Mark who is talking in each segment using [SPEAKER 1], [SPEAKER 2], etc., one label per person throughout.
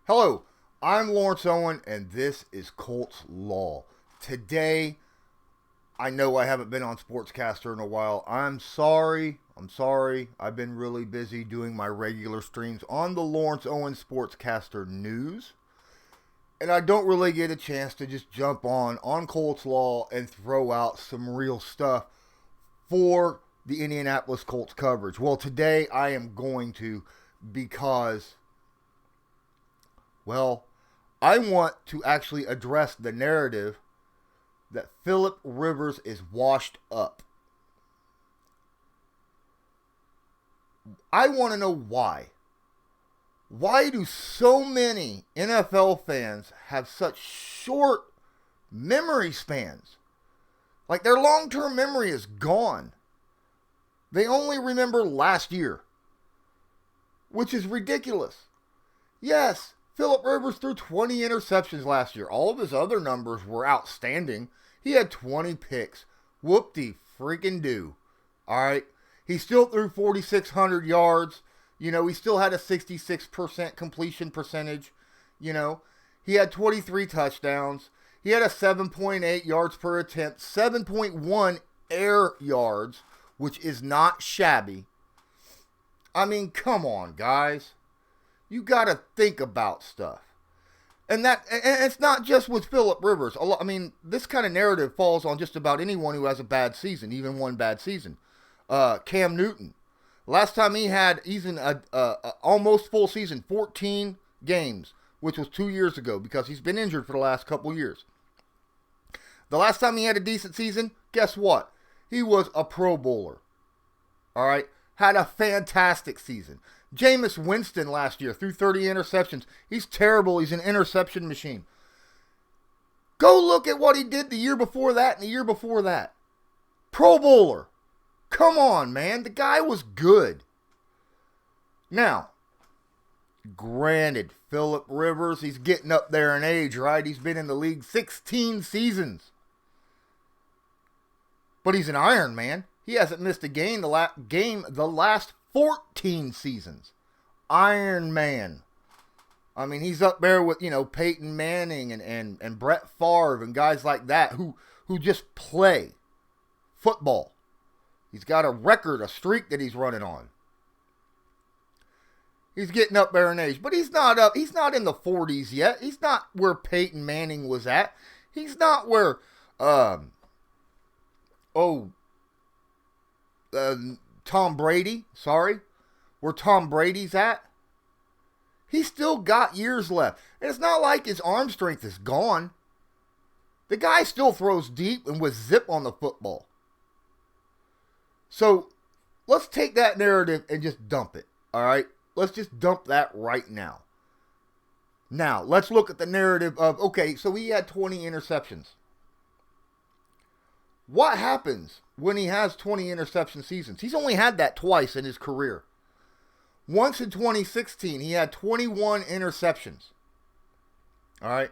[SPEAKER 1] Hello, I'm Lawrence Owen, and this is Colts Law. Today, I know I haven't been on Sportscaster in a while. I'm sorry. I've been really busy doing my regular streams on the Lawrence Owen Sportscaster News. And I don't really get a chance to just jump on Colts Law and throw out some real stuff for the Indianapolis Colts coverage. Well, today I am going to because, well, I want to actually address the narrative that Phillip Rivers is washed up. I want to know why. Why do so many NFL fans have such short memory spans? Like, their long-term memory is gone. They only remember last year, which is ridiculous. Yes, Phillip Rivers threw 20 interceptions last year. All of his other numbers were outstanding. He had 20 picks. Whoop-de-freaking-do. All right? He still threw 4,600 yards. You know, he still had a 66% completion percentage. You know, he had 23 touchdowns. He had a 7.8 yards per attempt, 7.1 air yards, which is not shabby. I mean, come on, guys. You got to think about stuff. And it's not just with Phillip Rivers. I mean, this kind of narrative falls on just about anyone who has a bad season, even one bad season. Cam Newton. Last time he had even a almost full season, 14 games, which was 2 years ago because he's been injured for the last couple years. The last time he had a decent season, guess what? He was a Pro Bowler. All right? Had a fantastic season. Jameis Winston last year threw 30 interceptions. He's terrible. He's an interception machine. Go look at what he did the year before that and the year before that. Pro Bowler. Come on, man. The guy was good. Now, granted, Phillip Rivers, he's getting up there in age, right? He's been in the league 16 seasons. But he's an Iron Man. He hasn't missed a game the last 14 seasons. Iron Man. I mean, he's up there with, Peyton Manning and Brett Favre and guys like that who just play football. He's got a record, a streak that he's running on. He's getting up there in age, but he's not in the 40s yet. He's not where Peyton Manning was at. He's not where, Tom Brady, where Tom Brady's at. He's still got years left. And it's not like his arm strength is gone. The guy still throws deep and with zip on the football. So, let's take that narrative and just dump it, all right? Let's just dump that right now. Now, let's look at the narrative of, okay, so he had 20 interceptions. What happens when he has 20 interception seasons? He's only had that twice in his career. Once in 2016, he had 21 interceptions. All right?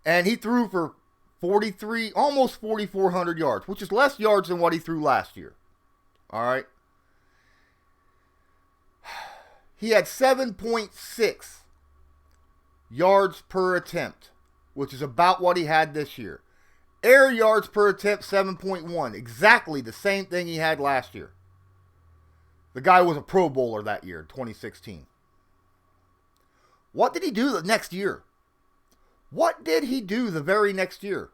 [SPEAKER 1] And he threw for 43, almost 4,400 yards, which is less yards than what he threw last year. All right? He had 7.6 yards per attempt, which is about what he had this year. Air yards per attempt, 7.1. Exactly the same thing he had last year. The guy was a Pro Bowler that year, 2016. What did he do the next year? What did he do the very next year?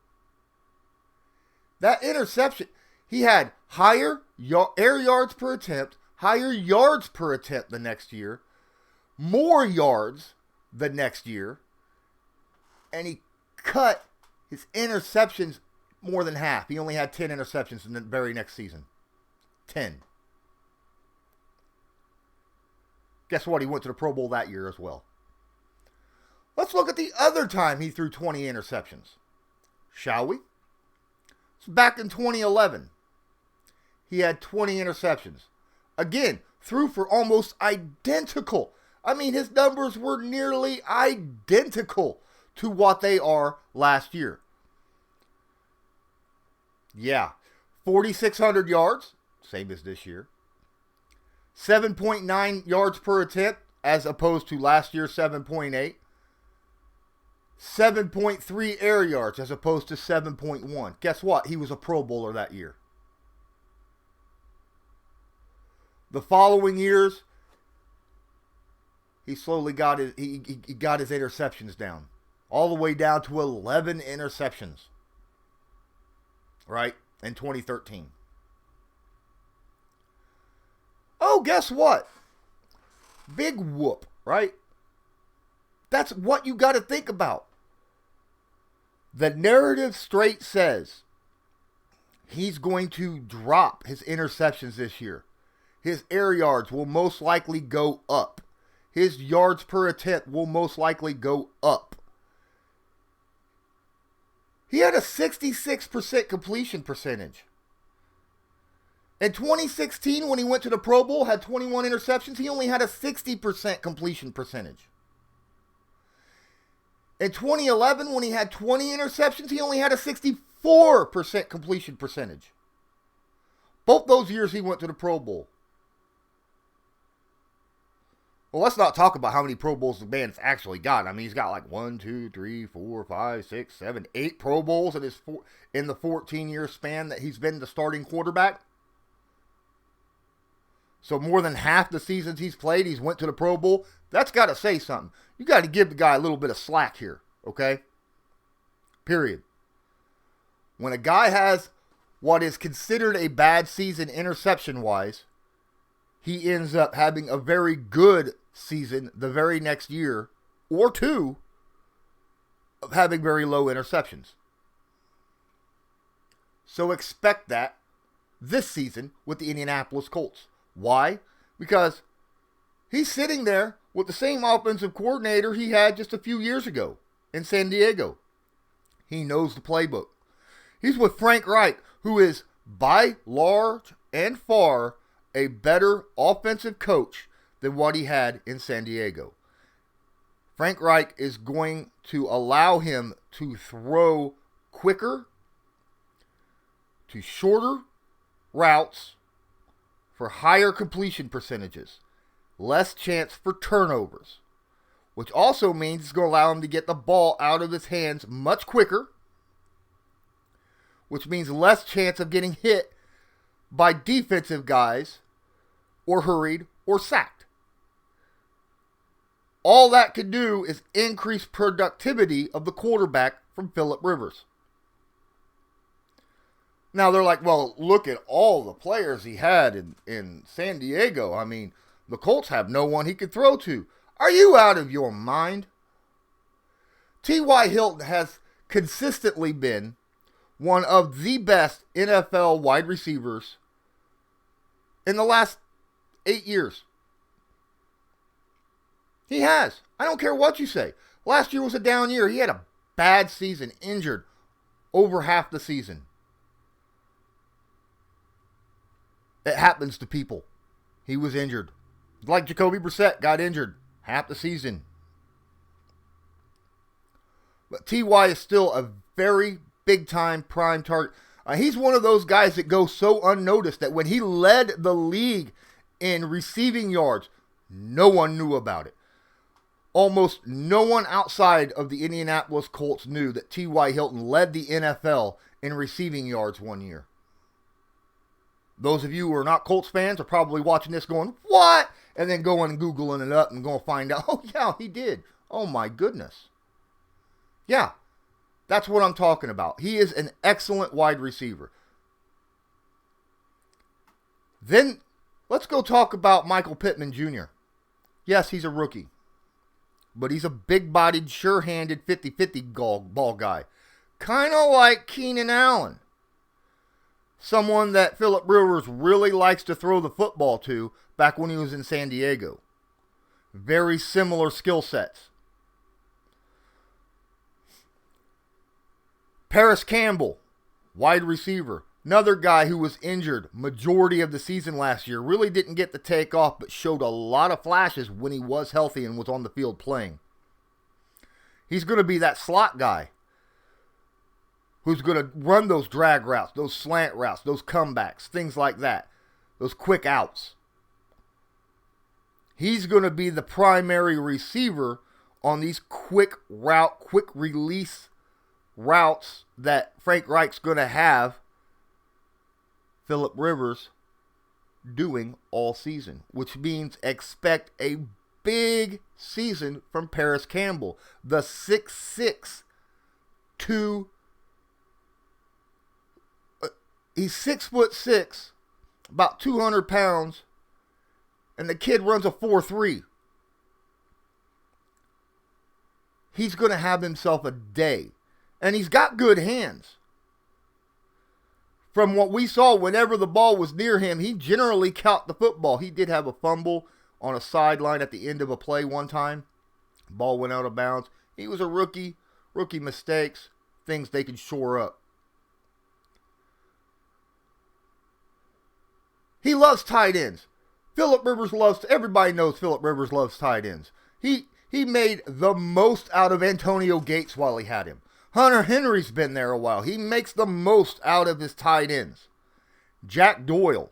[SPEAKER 1] That interception, he had higher air yards per attempt, higher yards per attempt the next year, more yards the next year, and he cut his interceptions more than half. He only had 10 interceptions in the very next season. 10. Guess what? He went to the Pro Bowl that year as well. Let's look at the other time he threw 20 interceptions. Shall we? It's back in 2011. He had 20 interceptions. Again, threw for almost identical. I mean, his numbers were nearly identical to what they are last year. Yeah, 4,600 yards, same as this year. 7.9 yards per attempt as opposed to last year's 7.8. 7.3 air yards as opposed to 7.1. Guess what? He was a Pro Bowler that year. The following years, he slowly got his interceptions down. All the way down to 11 interceptions. Right? In 2013. Oh, guess what? Big whoop, right? That's what you got to think about. The narrative straight says he's going to drop his interceptions this year. His air yards will most likely go up. His yards per attempt will most likely go up. He had a 66% completion percentage. In 2016, when he went to the Pro Bowl, had 21 interceptions, he only had a 60% completion percentage. In 2011, when he had 20 interceptions, he only had a 64% completion percentage. Both those years he went to the Pro Bowl. Well, let's not talk about how many Pro Bowls the man's actually got. I mean, he's got like 1, 2, 3, 4, 5, 6, 7, 8 Pro Bowls in the 14-year span that he's been the starting quarterback. So more than half the seasons he's played, he's went to the Pro Bowl. That's got to say something. You got to give the guy a little bit of slack here, okay? Period. When a guy has what is considered a bad season interception-wise, he ends up having a very good season the very next year or two of having very low interceptions. So expect that this season with the Indianapolis Colts. Why? Because he's sitting there with the same offensive coordinator he had just a few years ago in San Diego. He knows the playbook. He's with Frank Reich, who is by large and far a better offensive coach than what he had in San Diego. Frank Reich is going to allow him to throw quicker, to shorter routes, for higher completion percentages, less chance for turnovers, which also means it's going to allow him to get the ball out of his hands much quicker, which means less chance of getting hit by defensive guys or hurried or sacked. All that could do is increase productivity of the quarterback from Phillip Rivers. Now, they're like, well, look at all the players he had in San Diego. I mean, the Colts have no one he could throw to. Are you out of your mind? T.Y. Hilton has consistently been one of the best NFL wide receivers in the last 8 years. He has. I don't care what you say. Last year was a down year. He had a bad season, injured over half the season. It happens to people. He was injured. Like Jacoby Brissett got injured half the season. But T.Y. is still a very big-time prime target. He's one of those guys that goes so unnoticed that when he led the league in receiving yards, no one knew about it. Almost no one outside of the Indianapolis Colts knew that T.Y. Hilton led the NFL in receiving yards one year. Those of you who are not Colts fans are probably watching this going, what? And then going and Googling it up and going to find out, oh yeah, he did. Oh my goodness. Yeah, that's what I'm talking about. He is an excellent wide receiver. Then let's go talk about Michael Pittman Jr. Yes, he's a rookie. But he's a big-bodied, sure-handed 50-50 ball guy. Kind of like Keenan Allen. Someone that Phillip Rivers really likes to throw the football to back when he was in San Diego. Very similar skill sets. Paris Campbell, wide receiver. Another guy who was injured majority of the season last year. Really didn't get the take off, but showed a lot of flashes when he was healthy and was on the field playing. He's going to be that slot guy who's going to run those drag routes, those slant routes, those comebacks, things like that, those quick outs. He's going to be the primary receiver on these quick release routes that Frank Reich's going to have Phillip Rivers doing all season, which means expect a big season from Paris Campbell, the 6'6", he's 6'6", about 200 pounds, and the kid runs a 4.3. He's going to have himself a day, and he's got good hands. From what we saw, whenever the ball was near him, he generally caught the football. He did have a fumble on a sideline at the end of a play one time. Ball went out of bounds. He was a rookie. Rookie mistakes, things they can shore up. He loves tight ends. Everybody knows Phillip Rivers loves tight ends. He made the most out of Antonio Gates while he had him. Hunter Henry's been there a while. He makes the most out of his tight ends. Jack Doyle,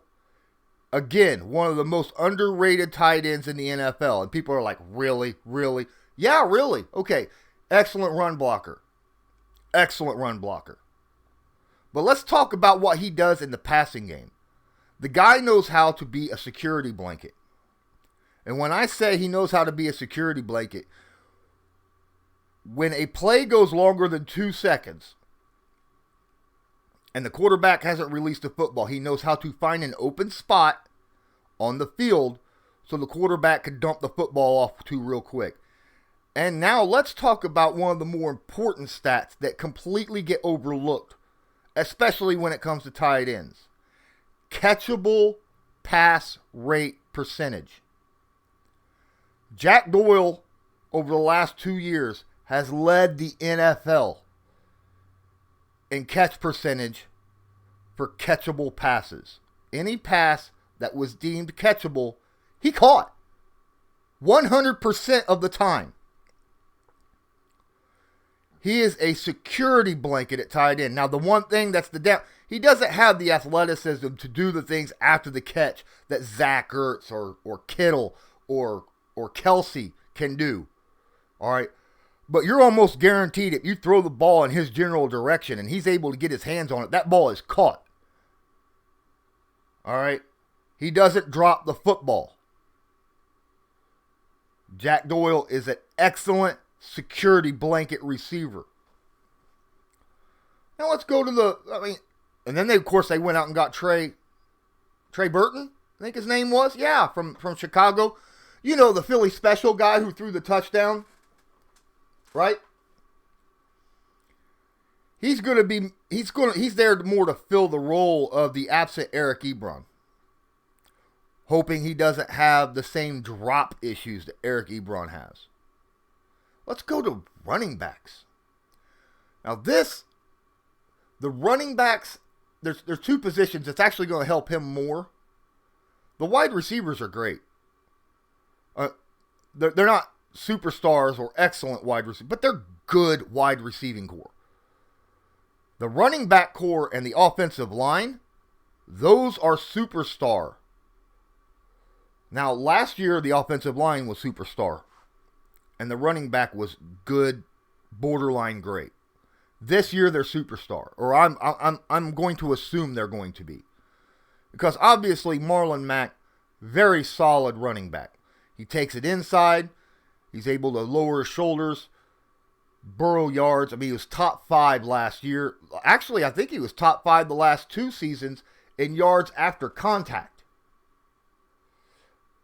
[SPEAKER 1] again, one of the most underrated tight ends in the NFL. And people are like, really? Really? Yeah, really. Okay, excellent run blocker. Excellent run blocker. But let's talk about what he does in the passing game. The guy knows how to be a security blanket. And when I say he knows how to be a security blanket, when a play goes longer than 2 seconds and the quarterback hasn't released the football, he knows how to find an open spot on the field so the quarterback can dump the football off to real quick. And now let's talk about one of the more important stats that completely get overlooked, especially when it comes to tight ends. Catchable pass rate percentage. Jack Doyle, over the last 2 years, has led the NFL in catch percentage for catchable passes. Any pass that was deemed catchable, he caught 100% of the time. He is a security blanket at tight end. Now, the one thing that's he doesn't have the athleticism to do the things after the catch that Zach Ertz or Kittle or Kelsey can do. All right. But you're almost guaranteed if you throw the ball in his general direction and he's able to get his hands on it, that ball is caught. All right? He doesn't drop the football. Jack Doyle is an excellent security blanket receiver. Now let's go to and then of course they went out and got Trey Burton, I think his name was. Yeah, from Chicago. You know, the Philly special guy who threw the touchdown. Right? He's there more to fill the role of the absent Eric Ebron. Hoping he doesn't have the same drop issues that Eric Ebron has. Let's go to running backs. Now the running backs, there's 2 positions that's actually going to help him more. The wide receivers are great. They're not superstars or excellent wide receivers, but they're good wide receiving core. The running back core and the offensive line, those are superstar. Now, last year, the offensive line was superstar, and the running back was good, borderline great. This year, they're superstar, or I'm going to assume they're going to be. Because obviously, Marlon Mack, very solid running back. He takes it inside. He's able to lower his shoulders, burrow yards. I mean, he was top 5 last year. Actually, I think he was top 5 the last 2 seasons in yards after contact.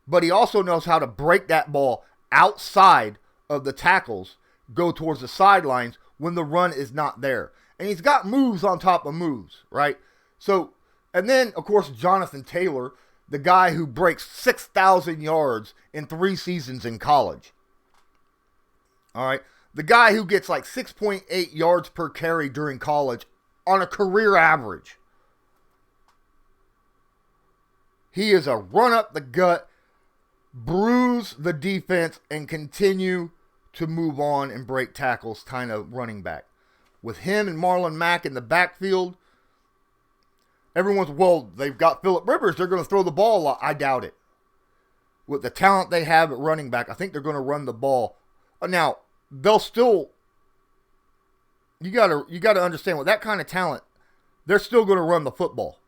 [SPEAKER 1] But he also knows how to break that ball outside of the tackles, go towards the sidelines when the run is not there. And he's got moves on top of moves, right? So, and then, of course, Jonathan Taylor, the guy who breaks 6,000 yards in 3 seasons in college. All right. The guy who gets like 6.8 yards per carry during college on a career average. He is a run up the gut, bruise the defense, and continue to move on and break tackles kind of running back. With him and Marlon Mack in the backfield, they've got Phillip Rivers. They're going to throw the ball a lot. I doubt it. With the talent they have at running back, I think they're going to run the ball Now, they'll still, you gotta understand, with that kind of talent, they're still going to run the football.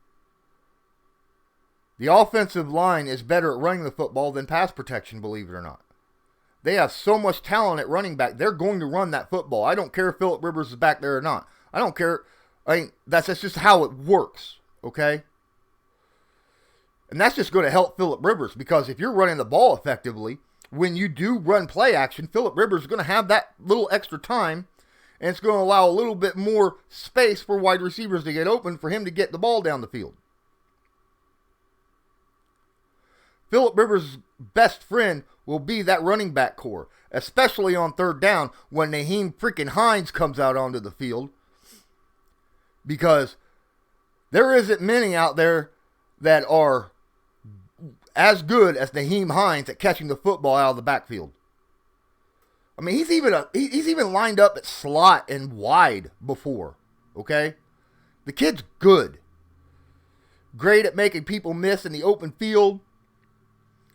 [SPEAKER 1] The offensive line is better at running the football than pass protection, believe it or not. They have so much talent at running back, they're going to run that football. I don't care if Phillip Rivers is back there or not. I don't care. I mean, that's just how it works, okay? And that's just going to help Phillip Rivers, because if you're running the ball effectively, when you do run play action, Phillip Rivers is going to have that little extra time, and it's going to allow a little bit more space for wide receivers to get open for him to get the ball down the field. Phillip Rivers' best friend will be that running back core, especially on third down when Nyheim freaking Hines comes out onto the field, because there isn't many out there that are as good as Nyheim Hines at catching the football out of the backfield. I mean, he's even lined up at slot and wide before, okay? The kid's good. Great at making people miss in the open field.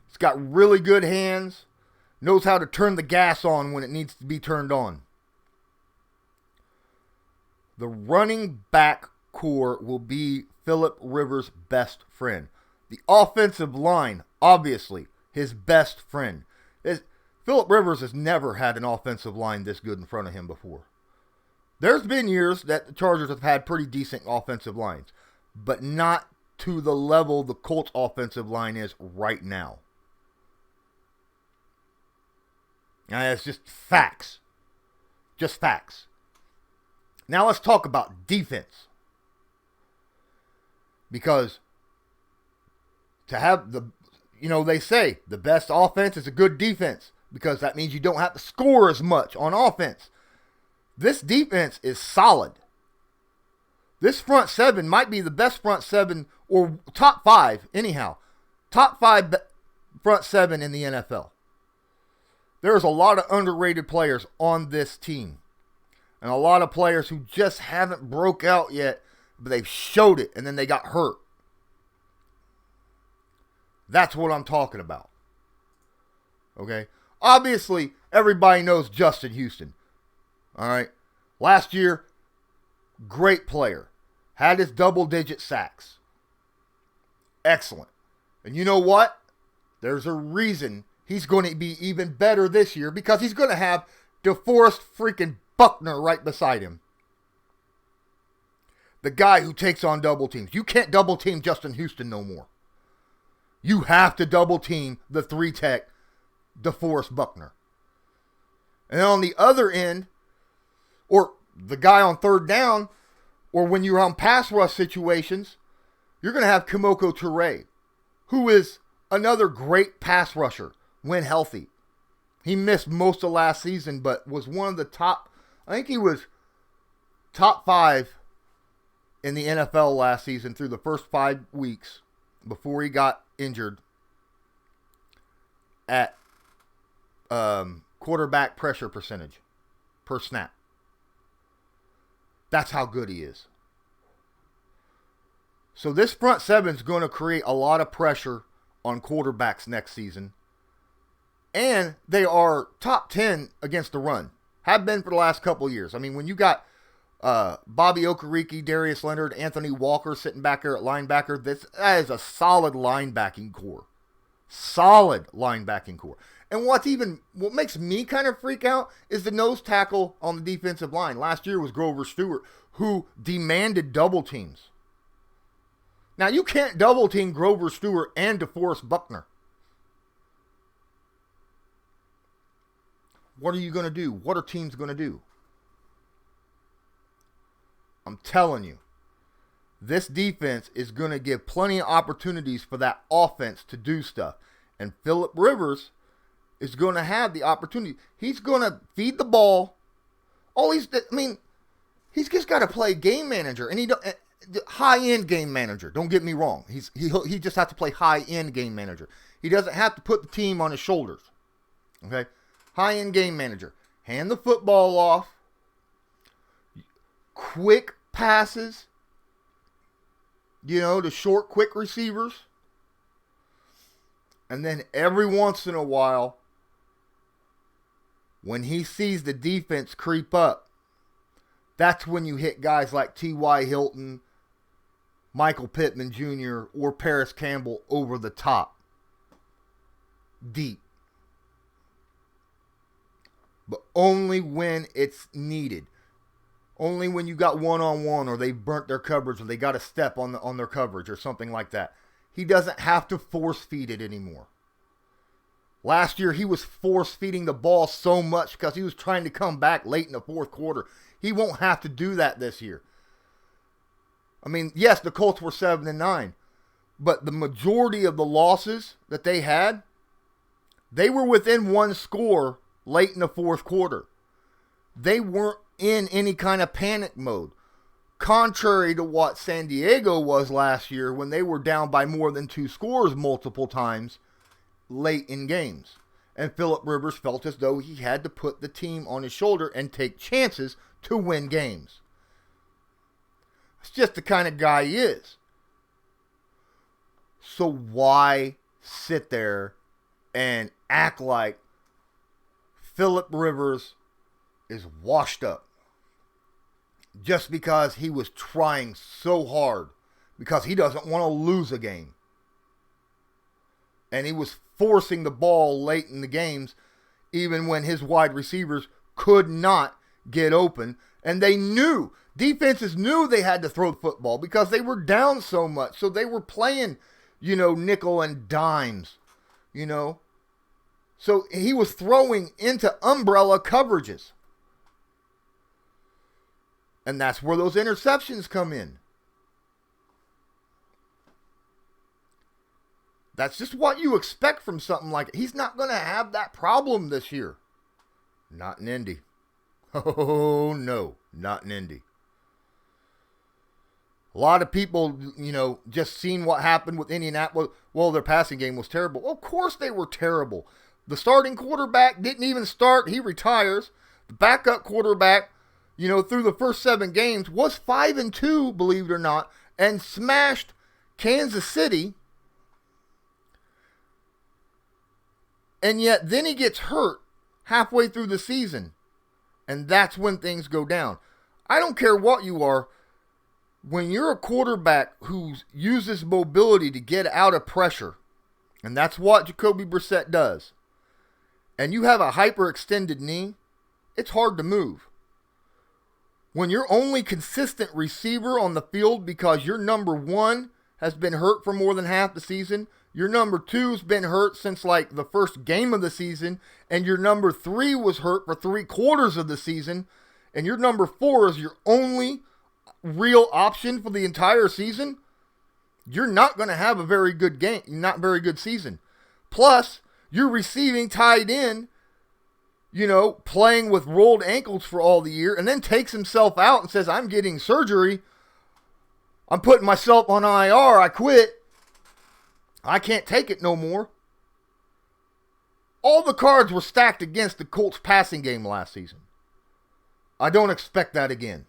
[SPEAKER 1] He's got really good hands. Knows how to turn the gas on when it needs to be turned on. The running back core will be Phillip Rivers' best friend. The offensive line, obviously, his best friend. Phillip Rivers has never had an offensive line this good in front of him before. There's been years that the Chargers have had pretty decent offensive lines, but not to the level the Colts offensive line is right now. And it's just facts. Just facts. Now let's talk about defense. Because to have they say the best offense is a good defense, because that means you don't have to score as much on offense. This defense is solid. This front seven might be the best front seven, or top five anyhow. Top five front seven in the NFL. There's a lot of underrated players on this team. And a lot of players who just haven't broke out yet, but they've showed it and then they got hurt. That's what I'm talking about. Okay? Obviously, everybody knows Justin Houston. All right? Last year, great player. Had his double-digit sacks. Excellent. And you know what? There's a reason he's going to be even better this year, because he's going to have DeForest freaking Buckner right beside him. The guy who takes on double teams. You can't double team Justin Houston no more. You have to double team the 3-tech DeForest Buckner. And on the other end, or the guy on third down, or when you're on pass rush situations, you're going to have Kimoko Toure, who is another great pass rusher when healthy. He missed most of last season, but was one of the top, I think he was top 5 in the NFL last season through the first 5 weeks before he got injured at quarterback pressure percentage per snap. That's how good he is. So this front seven is going to create a lot of pressure on quarterbacks next season. And they are top 10 against the run. Have been for the last couple of years. I mean, when you got Bobby Okereke, Darius Leonard, Anthony Walker sitting back there at linebacker, that is a solid linebacking core. Solid linebacking core. And what makes me kind of freak out is the nose tackle on the defensive line. Last year was Grover Stewart, who demanded double teams. Now, you can't double team Grover Stewart and DeForest Buckner. What are you going to do? What are teams going to do? I'm telling you, this defense is going to give plenty of opportunities for that offense to do stuff. And Phillip Rivers is going to have the opportunity. He's going to feed the ball. He's just got to play game manager, and high-end game manager. Don't get me wrong. He just has to play high-end game manager. He doesn't have to put the team on his shoulders. Okay? High-end game manager. Hand the football off. Quick passes. The short, quick receivers. And then every once in a while, When he sees the defense creep up, that's when you hit guys like T.Y. Hilton, Michael Pittman Jr., or Paris Campbell over the top. Deep. But only when it's needed. Only when you got one-on-one, or they burnt their coverage, or they got a step on their coverage or something like that. He doesn't have to force feed it anymore. Last year, he was force feeding the ball so much because he was trying to come back late in the fourth quarter. He won't have to do that this year. I mean, yes, the Colts were 7-9, but the majority of the losses that they had, they were within one score late in the fourth quarter. They weren't in any kind of panic mode. Contrary to what San Diego was last year when they were down by more than 2 scores multiple times late in games. And Phillip Rivers felt as though he had to put the team on his shoulder and take chances to win games. It's just the kind of guy he is. So why sit there and act like Phillip Rivers is washed up? Just because he was trying so hard, because he doesn't want to lose a game. And he was forcing the ball late in the games, even when his wide receivers could not get open. And they knew, defenses knew they had to throw the football because they were down so much. So they were playing, nickel and dimes, So he was throwing into umbrella coverages. And that's where those interceptions come in. That's just what you expect from something like it. He's not going to have that problem this year. Not in Indy. Oh, no. Not in Indy. A lot of people, just seen what happened with Indianapolis. Well, their passing game was terrible. Well, of course they were terrible. The starting quarterback didn't even start. He retires. The backup quarterback, through the first 7 games, was 5-2, believe it or not, and smashed Kansas City. And yet, then he gets hurt halfway through the season. And that's when things go down. I don't care what you are. When you're a quarterback who uses mobility to get out of pressure, and that's what Jacoby Brissett does, and you have a hyperextended knee, it's hard to move. When you're only consistent receiver on the field because your number 1 has been hurt for more than half the season, your number 2's been hurt since like the first game of the season, and your number 3 was hurt for 3/4 of the season, and your number 4 is your only real option for the entire season, you're not going to have a very good game, not very good season. Plus, you're receiving tight end, playing with rolled ankles for all the year, and then takes himself out and says, I'm getting surgery. I'm putting myself on IR. I quit. I can't take it no more. All the cards were stacked against the Colts passing game last season. I don't expect that again.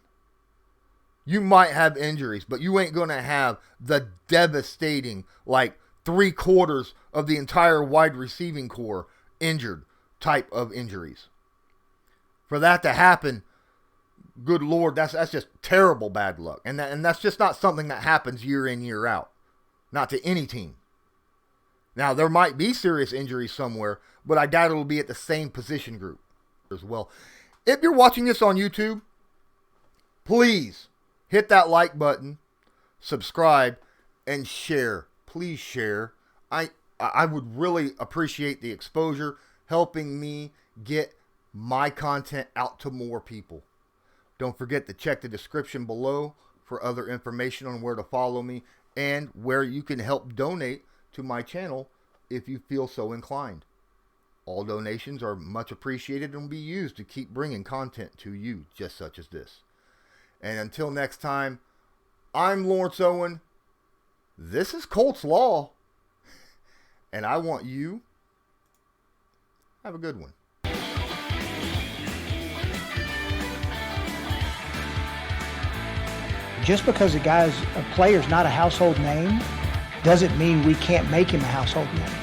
[SPEAKER 1] You might have injuries, but you ain't going to have the devastating, 3/4 of the entire wide receiving core injured type of injuries. For that to happen, good Lord, that's just terrible bad luck. And that's just not something that happens year in, year out. Not to any team. Now, there might be serious injuries somewhere, but I doubt it'll be at the same position group as well. If you're watching this on YouTube, please hit that like button, subscribe, and share. Please share. I would really appreciate the exposure, helping me get my content out to more people. Don't forget to check the description below for other information on where to follow me and where you can help donate to my channel if you feel so inclined. All donations are much appreciated and will be used to keep bringing content to you just such as this. And until next time, I'm Lawrence Owen. This is Colts Law. And I want you have a good one.
[SPEAKER 2] Just because a player's not a household name doesn't mean we can't make him a household name.